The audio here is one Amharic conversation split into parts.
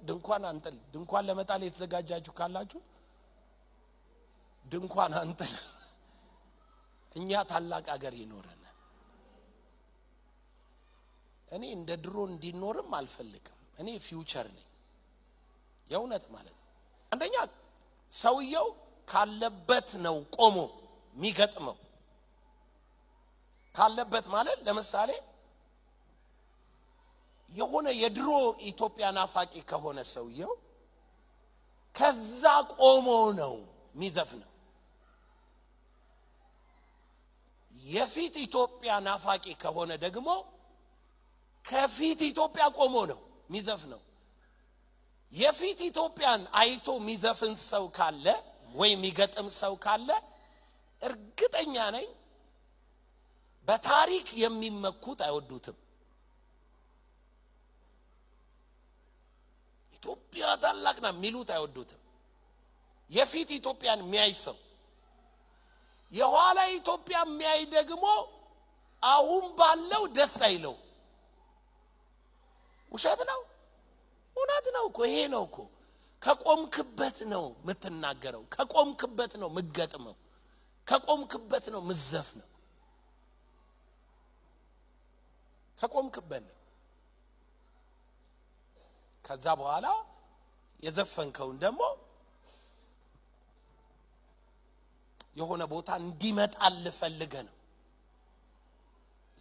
ድንኳን አንጥል ድንኳን ለመጣል የተዘጋጃችሁ ካላችሁ ድንኳን አንጥል እኛ ታላቅ ሀገር ይኖርና እኔ እንደ ድሮ እንዲኖርም አልፈልግም እኔ ፊውቸር ነኝ የእውነት ማለት አንደኛ ሰውየው ካለበት ነው ቆሞ የሚገጥመው ካለበት ማለት ለምሳሌ የሆነ የድሮ ኢትዮጵያ ናፋቂ ከሆነ ሰውየው ከዛ ቆሞ ነው የሚዘፍነው የፊት ኢትዮጵያ ናፋቂ ከሆነ ደግሞ ከፊት ኢትዮጵያ ቆሞ ነው የሚዘፍነው የፊት ኢትዮጵያን አይቶ የሚዘፍን ሰው ካለ ወይ የሚገጥም ሰው ካለ እርግጠኛ ነኝ በታሪክ የሚመኩት አይወዱትም ኢትዮጵያ ታላቅና ሚሉት አይወዱትም የፊት ኢትዮጵያን የሚያይ ሰው የኋላ ኢትዮጵያ የሚያይ ደግሞ አሁን ባለው ደስ አይለው ውሸት ነው እውነት ነው እኮ ይሄ ነው እኮ ከቆምክበት ነው የምትናገረው ከቆምክበት ነው የምትገጥመው ከቆምክበት ነው የምትዘፍነው ከቆምክበት ነው ከዛ በኋላ የዘፈንከውን ደግሞ የሆነ ቦታ እንዲመጣል ፈልገ ነው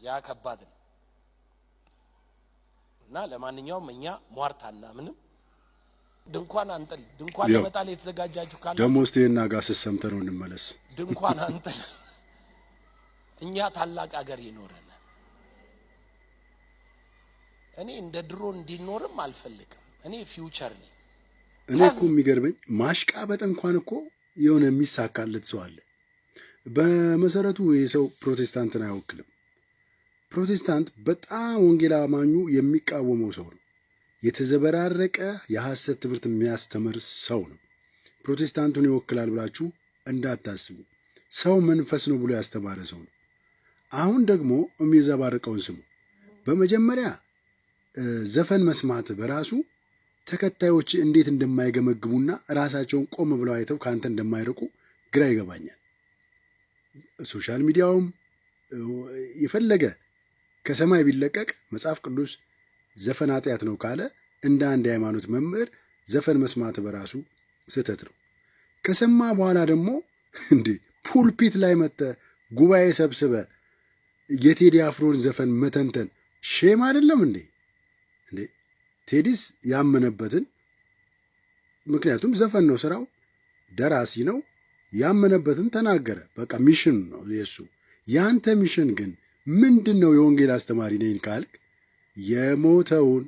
ያ ከባድ ነው እና ለማንኛውም እኛ ሟርታና ምንም ድንኳን አንጥል ድንኳን ለመጣል የተዘጋጃችሁ ካላችሁ ደሞ እስቲና ጋር ሰምተነው እንመለስ ድንኳን አንጥል እኛ ታላቅ ሀገር ይኖርና እኔ እንደ ድሮ እንዲኖርም አልፈልግም እኔ ፊውቸር ነኝ እኔ እኮ የሚገርመኝ ማሽቃበጥ እንኳን እኮ የሆነ የሚሳካለት ሰው አለ በመሰረቱ የሰው ፕሮቴስታንትን አይወክልም ፕሮቴስታንት በጣም ወንጌል አማኙ የሚቃወመው ሰው ነው የተዘበራረቀ የሐሰት ትምህርት የሚያስተምር ሰው ነው ፕሮቴስታንቱን ይወክላል ብላችሁ እንዳታስቡ ሰው መንፈስ ነው ብሎ ያስተማረ ሰው ነው አሁን ደግሞ የሚዘባርቀውን ስሙ በመጀመሪያ ዘፈን መስማት በራሱ ተከታዮች እንዴት እንደማይገመግሙና ራሳቸውን ቆም ብለው አይተው ካንተ እንደማይርቁ ግራ ይገባኛል ሶሻል ሚዲያውም የፈለገ ከሰማይ ቢለቀቅ መጽሐፍ ቅዱስ ዘፈን ኃጢአት ነው ካለ እንደ አንድ ሃይማኖት መምህር ዘፈን መስማት በራሱ ስህተት ነው ከሰማ በኋላ ደግሞ እንዴ ፑልፒት ላይ መተ ጉባኤ ሰብስበ የቴዲ አፍሮን ዘፈን መተንተን ሼም አይደለም እንዴ ቴዲስ ያመነበትን ምክንያቱም ዘፈን ነው ስራው ደራሲ ነው ያመነበትን ተናገረ በቃ ሚሽን ነው የሱ ያንተ ሚሽን ግን ምንድነው የወንጌል አስተማሪ ነኝ ካልክ የሞተውን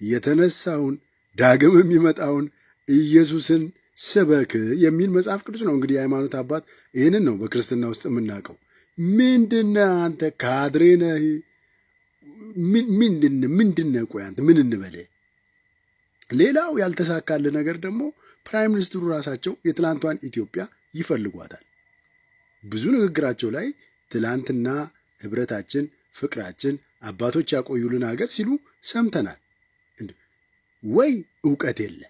የተነሳውን ዳግም የሚመጣውን ኢየሱስን ስበክ የሚል መጽሐፍ ቅዱስ ነው እንግዲህ ሃይማኖት አባት ይሄንን ነው በክርስትና ውስጥ የምናውቀው ምንድነው አንተ ካድሬ ነህ ምንድነው ቆይ አንተ ምን እንበለ ሌላው ያልተሳካለ ነገር ደግሞ ፕራይም ሚኒስትሩ ራሳቸው የትላንቷን ኢትዮጵያ ይፈልጓታል ብዙ ንግግራቸው ላይ ትላንትና ህብረታችን ፍቅራችን አባቶች ያቆዩልን ሀገር ሲሉ ሰምተናል ወይ ዕውቀት የለ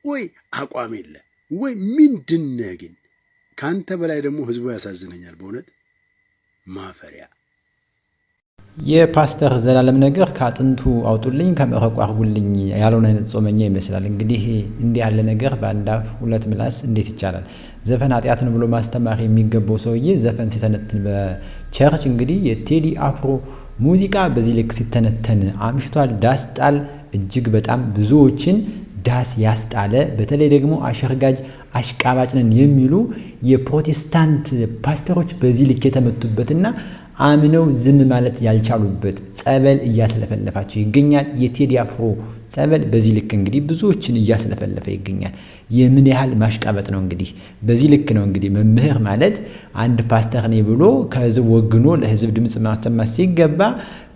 ወይ አቋም የለ ወይ ምንድነው ግን ካንተ በላይ ደግሞ ህዝቡ ያሳዝነኛል በእውነት ማፈሪያ የፓስተር ዘላለም ነገር ካጥንቱ አውጡልኝ ከመረቁ አርጉልኝ ያለውን አይነት ጾመኛ ይመስላል እንግዲህ እንዲህ ያለ ነገር በአንዳፍ ሁለት ምላስ እንዴት ይቻላል ዘፈን ኃጢአት ነው ብሎ ማስተማር የሚገባው ሰውዬ ዘፈን ሲተነተን በቸርች እንግዲህ የቴዲ አፍሮ ሙዚቃ በዚህ ልክ ሲተነተን አምሽቷል ዳስጣል እጅግ በጣም ብዙዎችን ዳስ ያስጣለ በተለይ ደግሞ አሸርጋጅ አሽቃባጭ ነን የሚሉ የፕሮቴስታንት ፓስተሮች በዚህ ልክ የተመቱበትና አምነው ዝም ማለት ያልቻሉበት ጸበል እያስለፈለፋቸው ይገኛል የቴዲ አፍሮ ጸበል በዚህ ልክ እንግዲህ ብዙዎችን እያስለፈለፈ ይገኛል የምን ያህል ማሽቃበጥ ነው እንግዲህ በዚህ ልክ ነው እንግዲህ መምህር ማለት አንድ ፓስተር ነኝ ብሎ ከህዝብ ወግኖ ለህዝብ ድምጽ ማስተማር ሲገባ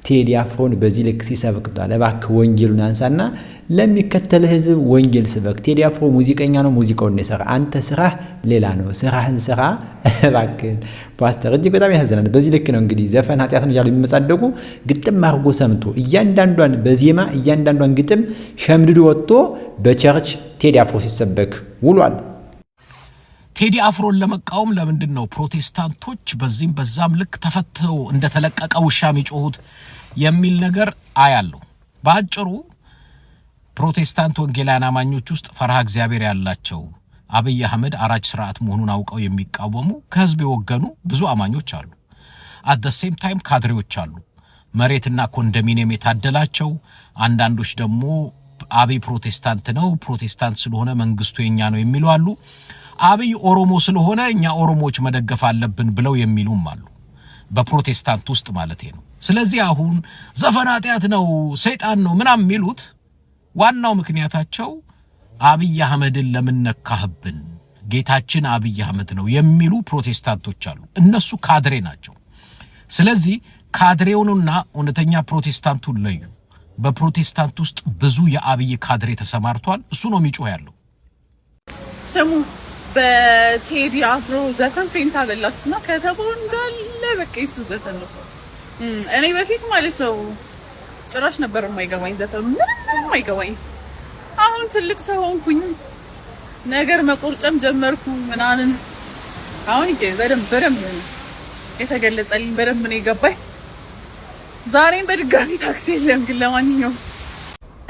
ቴዲ አፍሮን በዚህ ልክ ሲሰብክ ብሏል። እባክህ ወንጌሉን አንሳና ለሚከተል ህዝብ ወንጌል ስበክ። ቴዲ አፍሮ ሙዚቀኛ ነው፣ ሙዚቃውን የሰራ አንተ ስራህ ሌላ ነው፣ ስራህን ስራ እባክህን ፓስተር። እጅግ በጣም ያሳዝናል። በዚህ ልክ ነው እንግዲህ ዘፈን ኃጢአት ነው እያሉ የሚመጻደቁ ግጥም አድርጎ ሰምቶ እያንዳንዷን በዜማ እያንዳንዷን ግጥም ሸምድዶ ወጥቶ በቸርች ቴዲ አፍሮ ሲሰበክ ውሏል። ቴዲ አፍሮን ለመቃወም ለምንድን ነው ፕሮቴስታንቶች በዚህም በዛም ልክ ተፈተው እንደተለቀቀ ውሻ የሚጮሁት የሚል ነገር አያለው። በአጭሩ ፕሮቴስታንት ወንጌላውያን አማኞች ውስጥ ፈርሃ እግዚአብሔር ያላቸው አብይ አህመድ አራጅ ስርዓት መሆኑን አውቀው የሚቃወሙ ከህዝብ የወገኑ ብዙ አማኞች አሉ። አት ዘ ሴም ታይም ካድሬዎች አሉ፣ መሬትና ኮንዶሚኒየም የታደላቸው። አንዳንዶች ደግሞ አብይ ፕሮቴስታንት ነው፣ ፕሮቴስታንት ስለሆነ መንግስቱ የኛ ነው የሚሉ አሉ። አብይ ኦሮሞ ስለሆነ እኛ ኦሮሞዎች መደገፍ አለብን ብለው የሚሉም አሉ፣ በፕሮቴስታንት ውስጥ ማለት ነው። ስለዚህ አሁን ዘፈን ኃጢአት ነው ሰይጣን ነው ምናምን የሚሉት ዋናው ምክንያታቸው አብይ አህመድን ለምን ነካህብን፣ ጌታችን አብይ አህመድ ነው የሚሉ ፕሮቴስታንቶች አሉ። እነሱ ካድሬ ናቸው። ስለዚህ ካድሬውንና እውነተኛ ፕሮቴስታንቱን ለዩ። በፕሮቴስታንት ውስጥ ብዙ የአብይ ካድሬ ተሰማርቷል። እሱ ነው የሚጮህ ያለው። ስሙ በቴዲ አፍሮ ዘፈን ፌንታ አለላችሁና ከተባው እንዳለ በቃ እሱ ዘፈን ነው። እኔ በፊት ማለት ነው ጭራሽ ነበር የማይገባኝ ዘፈን ምንም አይገባኝ። አሁን ትልቅ ሰው ሆንኩኝ፣ ነገር መቆርጨም ጀመርኩ ምናምን። አሁን በደንብ የተገለጸልኝ በደንብ ነው የገባኝ። ዛሬም በድጋሚ ታክሲ የለም። ግን ለማንኛውም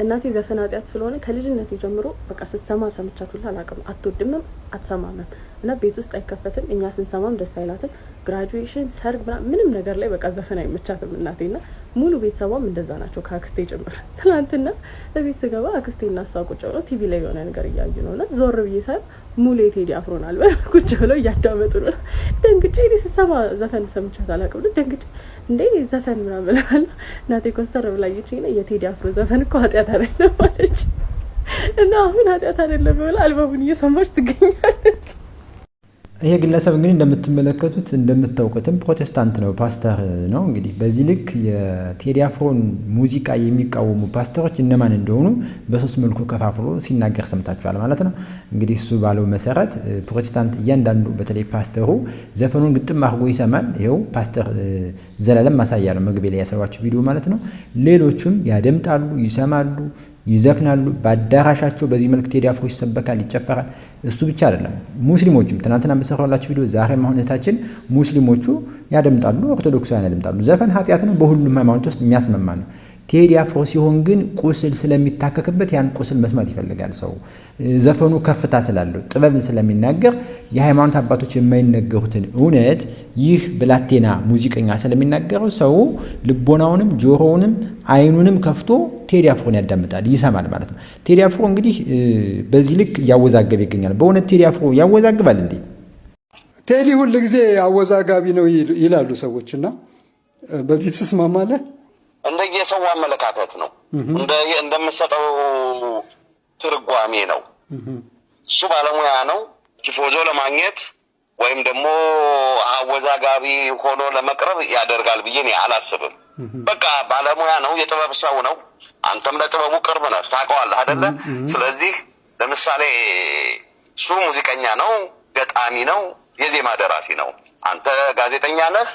እናቴ ዘፈን ኃጢአት ስለሆነ ከልጅነቴ ጀምሮ በቃ ስትሰማ ሰምቻት ሁላ አላውቅም። አትወድምም አትሰማምም እና ቤት ውስጥ አይከፈትም። እኛ ስንሰማም ደስ አይላትም። ግራጁዌሽን፣ ሰርግ ምንም ነገር ላይ በቃ ዘፈን አይመቻትም እናቴና ሙሉ ቤተሰቧም እንደዛ ናቸው ከአክስቴ ጀምሮ። ትናንትና በቤት ስገባ አክስቴና እሷ ቁጭ ብለው ቲቪ ላይ የሆነ ነገር እያዩ ነውና ዞር ብዬ ሳይ ሙሉ የቴዲ አፍሮን አልበም ቁጭ ብለው እያዳመጡ ነው። ደንግጬ እኔ ስሰማ ዘፈን ሰምቻት አላውቅም። ደንግጬ እንዴ ዘፈን ምናምን አለ እናቴ ኮስተር ብላ ይቺና የቴዲ አፍሮ ዘፈን እኮ ኃጢአት አይደለም ማለት እና አሁን ኃጢአት አይደለም ብላ አልበሙን እየሰማች ትገኛለች። ይሄ ግለሰብ እንግዲህ እንደምትመለከቱት እንደምታውቁትም ፕሮቴስታንት ነው፣ ፓስተር ነው። እንግዲህ በዚህ ልክ የቴዲ አፍሮን ሙዚቃ የሚቃወሙ ፓስተሮች እነማን እንደሆኑ በሶስት መልኩ ከፋፍሎ ሲናገር ሰምታችኋል ማለት ነው። እንግዲህ እሱ ባለው መሰረት ፕሮቴስታንት እያንዳንዱ በተለይ ፓስተሩ ዘፈኑን ግጥም አድርጎ ይሰማል። ይኸው ፓስተር ዘላለም ማሳያ ነው መግቢያ ላይ ያሰራችሁ ቪዲዮ ማለት ነው። ሌሎቹም ያደምጣሉ፣ ይሰማሉ፣ ይዘፍናሉ። በአዳራሻቸው በዚህ መልክ ቴዲ አፍሮ ይሰበካል፣ ይጨፈራል። እሱ ብቻ አይደለም፣ ሙስሊሞችም ትናንትና በሰራላችሁ ቪዲዮ ዛሬ ማሁነታችን ሙስሊሞቹ ያደምጣሉ፣ ኦርቶዶክሳውያን ያደምጣሉ። ዘፈን ኃጢአት ነው፣ በሁሉም ሃይማኖት ውስጥ የሚያስማማ ነው። ቴዲ አፍሮ ሲሆን ግን ቁስል ስለሚታከክበት ያን ቁስል መስማት ይፈልጋል ሰው። ዘፈኑ ከፍታ ስላለው ጥበብን ስለሚናገር የሃይማኖት አባቶች የማይነገሩትን እውነት ይህ ብላቴና ሙዚቀኛ ስለሚናገረው ሰው ልቦናውንም ጆሮውንም አይኑንም ከፍቶ ቴዲ አፍሮን ያዳምጣል፣ ይሰማል ማለት ነው። ቴዲ አፍሮ እንግዲህ በዚህ ልክ ያወዛገበ ይገኛል። በእውነት ቴዲ አፍሮ ያወዛግባል እንዴ? ቴዲ ሁሉ ጊዜ አወዛጋቢ ነው ይላሉ ሰዎችና በዚህ ትስማማለህ? እንደየሰው አመለካከት ነው፣ እንደምሰጠው ትርጓሜ ነው። እሱ ባለሙያ ነው። ቲፎዞ ለማግኘት ወይም ደግሞ አወዛጋቢ ሆኖ ለመቅረብ ያደርጋል ብዬ እኔ አላስብም። በቃ ባለሙያ ነው፣ የጥበብ ሰው ነው። አንተም ለጥበቡ ቅርብ ነህ፣ ታውቀዋለህ አይደለ? ስለዚህ ለምሳሌ እሱ ሙዚቀኛ ነው፣ ገጣሚ ነው፣ የዜማ ደራሲ ነው። አንተ ጋዜጠኛ ነህ፣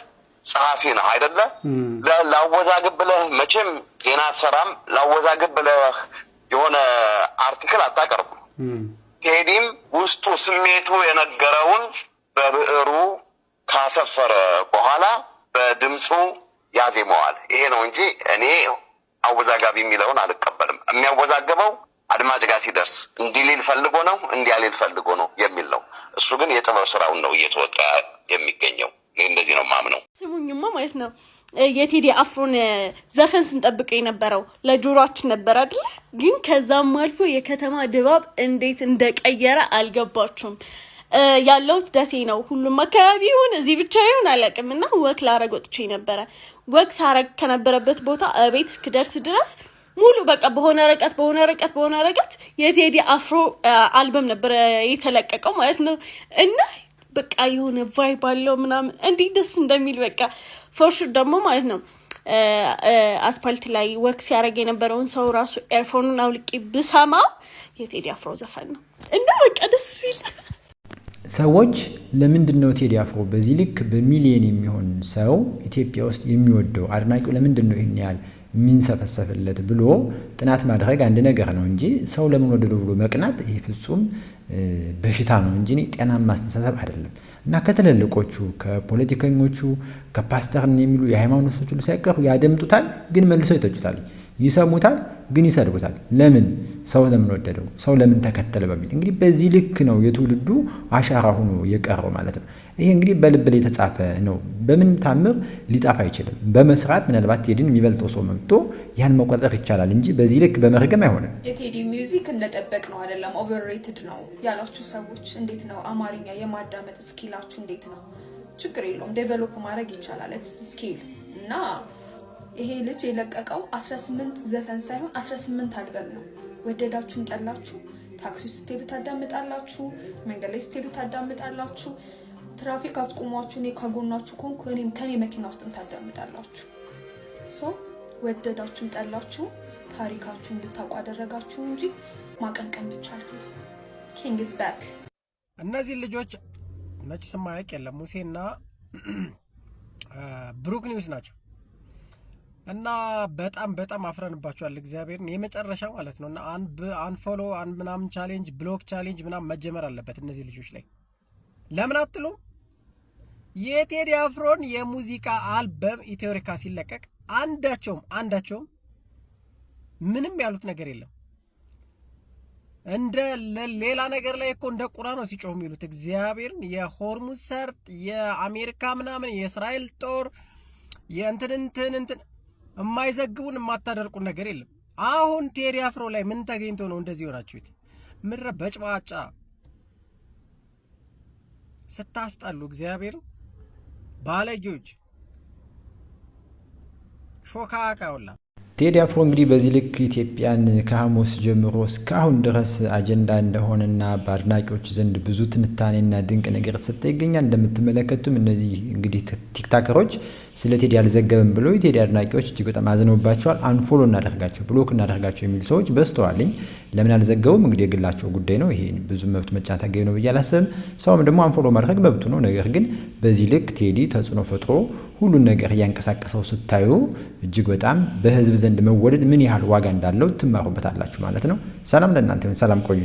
ጸሐፊ ነህ አይደለ? ላወዛግብ ብለህ መቼም ዜና አትሰራም። ላወዛግብ ብለህ የሆነ አርቲክል አታቀርብም። ቴዲም ውስጡ ስሜቱ የነገረውን በብዕሩ ካሰፈረ በኋላ በድምፁ ያዜመዋል። ይሄ ነው እንጂ እኔ አወዛጋቢ የሚለውን አልቀበልም። የሚያወዛገበው አድማጭ ጋር ሲደርስ እንዲህ ሊል ፈልጎ ነው እንዲያ ሊል ፈልጎ ነው የሚል ነው። እሱ ግን የጥበብ ስራውን ነው እየተወጣ የሚገኘው። እንደዚህ ነው ማምነው። ስሙኝማ ማለት ነው የቴዲ አፍሮን ዘፈን ስንጠብቀው የነበረው ለጆሮአችን ነበር አይደል? ግን ከዛም አልፎ የከተማ ድባብ እንዴት እንደቀየረ አልገባችሁም? ያለውት ደሴ ነው። ሁሉም አካባቢ ይሁን እዚህ ብቻ ይሁን አላውቅምና ወክ ላረግ ወጥቼ ነበረ። ወክ ሳረግ ከነበረበት ቦታ ቤት እስክደርስ ድረስ ሙሉ በቃ በሆነ ርቀት የቴዲ አፍሮ አልበም ነበር የተለቀቀው ማለት ነው። እና በቃ የሆነ ቫይብ አለው ምናምን እንዴት ደስ እንደሚል በቃ ፎርሹ ደግሞ ማለት ነው አስፓልት ላይ ወክ ሲያደርግ የነበረውን ሰው ራሱ ኤርፎኑን አውልቄ ብሰማው የቴዲ አፍሮ ዘፈን ነው እና በቃ ደስ ሲል ሰዎች ለምንድነው ቴዲ አፍሮ በዚህ ልክ በሚሊዮን የሚሆን ሰው ኢትዮጵያ ውስጥ የሚወደው አድናቂው ለምንድነው ይሄን ያህል ሚንሰፈሰፍለት ብሎ ጥናት ማድረግ አንድ ነገር ነው እንጂ ሰው ለምን ወደደው ብሎ መቅናት ይሄ ፍጹም በሽታ ነው እንጂ ጤናማ አስተሳሰብ አይደለም። እና ከተለልቆቹ ከፖለቲከኞቹ ከፓስተርን የሚሉ የሃይማኖቶች ሁሉ ሳይቀሩ ያደምጡታል፣ ግን መልሰው ይተቹታል፣ ይሰሙታል፣ ግን ይሰድቡታል። ለምን ሰው ለምን ወደደው ሰው ለምን ተከተለ በሚል እንግዲህ በዚህ ልክ ነው የትውልዱ አሻራ ሆኖ የቀረው ማለት ነው። ይሄ እንግዲህ በልብ ላይ የተጻፈ ነው። በምን ታምር ሊጣፋ አይችልም። በመስራት ምናልባት ቴዲን የሚበልጠው ሰው መጥቶ ያን መቆጠር ይቻላል እንጂ በዚህ ልክ በመርገም አይሆንም። የቴዲ ሚውዚክ እንደጠበቅ ነው አይደለም፣ ኦቨርሬትድ ነው ያላችሁ ሰዎች እንዴት ነው አማርኛ የማዳመጥ ስኪላችሁ እንዴት ነው? ችግር የለውም ዴቨሎፕ ማድረግ ይቻላል። ኢትስ ስኪል እና ይሄ ልጅ የለቀቀው 18 ዘፈን ሳይሆን 18 አልበም ነው። ወደዳችሁም ጠላችሁ ታክሲ ስትሄዱ ታዳምጣላችሁ፣ መንገድ ላይ ስትሄዱ ታዳምጣላችሁ፣ ትራፊክ አስቆሟችሁ እኔ ከጎናችሁ ኮንኩ እኔም ከኔ መኪና ውስጥም ታዳምጣላችሁ። ሶ ወደዳችሁም ጠላችሁ ታሪካችሁ እንድታውቁ አደረጋችሁ እንጂ ማቀንቀን ብቻ አይደለም። ኪንግ ኢዝ ባክ። እነዚህ ልጆች መች ስማያቅ የለም ሙሴና ብሩክ ኒውስ ናቸው እና በጣም አፍረንባቸዋል። እግዚአብሔርን የመጨረሻ ማለት ነው። እና አንፎሎ ምናምን ቻሌንጅ ብሎክ ቻሌንጅ ምናምን መጀመር አለበት እነዚህ ልጆች ላይ። ለምን አትሉም? የቴዲ አፍሮን የሙዚቃ አልበም ኢትዮሪካ ሲለቀቅ አንዳቸውም ምንም ያሉት ነገር የለም። እንደ ሌላ ነገር ላይ እኮ እንደ ቁራ ነው ሲጮህ የሚሉት። እግዚአብሔርን የሆርሙዝ ሰርጥ የአሜሪካ ምናምን የእስራኤል ጦር የእንትን የማይዘግቡን የማታደርቁን ነገር የለም። አሁን ቴዲ አፍሮ ላይ ምን ተገኝቶ ነው እንደዚህ ሆናችሁት? ምድረ በጭባጫ ስታስጠሉ እግዚአብሔር ባለጌዎች ሾካካ ሁላ። ቴዲ አፍሮ እንግዲህ በዚህ ልክ ኢትዮጵያን ከሐሙስ ጀምሮ እስካሁን ድረስ አጀንዳ እንደሆነና በአድናቂዎች ዘንድ ብዙ ትንታኔና ድንቅ ነገር ተሰጠ ይገኛል። እንደምትመለከቱም እነዚህ እንግዲህ ቲክታከሮች ስለ ቴዲ አልዘገብም ብለው የቴዲ አድናቂዎች እጅግ በጣም አዝነውባቸዋል። አንፎሎ እናደርጋቸው ብሎክ እናደርጋቸው የሚሉ ሰዎች በዝተዋልኝ። ለምን አልዘገቡም? እንግዲህ የግላቸው ጉዳይ ነው። ይሄ ብዙ መብት መጫን ተገቢ ነው ብዬ አላስብም። ሰውም ደግሞ አንፎሎ ማድረግ መብቱ ነው። ነገር ግን በዚህ ልክ ቴዲ ተጽዕኖ ፈጥሮ ሁሉን ነገር እያንቀሳቀሰው ስታዩ እጅግ በጣም በህዝብ ዘንድ መወደድ ምን ያህል ዋጋ እንዳለው ትማሩበታላችሁ ማለት ነው። ሰላም ለእናንተ ይሁን። ሰላም ቆዩ።